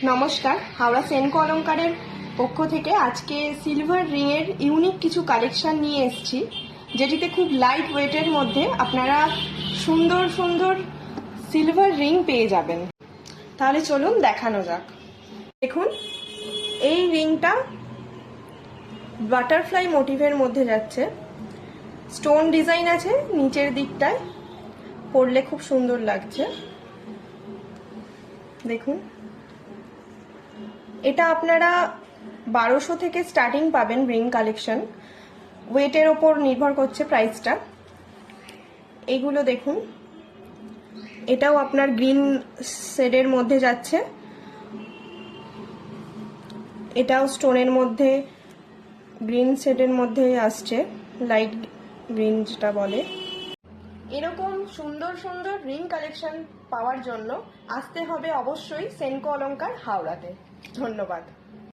নমস্কার, হাওড়া সেনকো অলংকারের পক্ষ থেকে আজকে সিলভার রিংয়ের ইউনিক কিছু কালেকশন নিয়ে এসেছি, যেটিতে খুব লাইট ওয়েটের মধ্যে আপনারা সুন্দর সুন্দর সিলভার রিং পেয়ে যাবেন। তাহলে চলুন দেখানো যাক। দেখুন, এই রিংটা বাটারফ্লাই মোটিভের মধ্যে যাচ্ছে, স্টোন ডিজাইন আছে নিচের দিকটায়, পরলে খুব সুন্দর লাগছে। দেখুন, এটা আপনারা 1200 থেকে স্টার্টিং পাবেন রিং কালেকশন, ওয়েটের ওপর নির্ভর করছে প্রাইসটা। এইগুলো দেখুন, এটাও আপনার গ্রিন শেডের মধ্যে যাচ্ছে, এটাও স্টোনের মধ্যে গ্রিন শেডের মধ্যে আসছে, লাইট গ্রিন যেটা বলে। এরকম সুন্দর সুন্দর রিং কালেকশন পাওয়ার জন্য আসতে হবে অবশ্যই সেনকো অলংকার হাওড়াতে। ধন্যবাদ।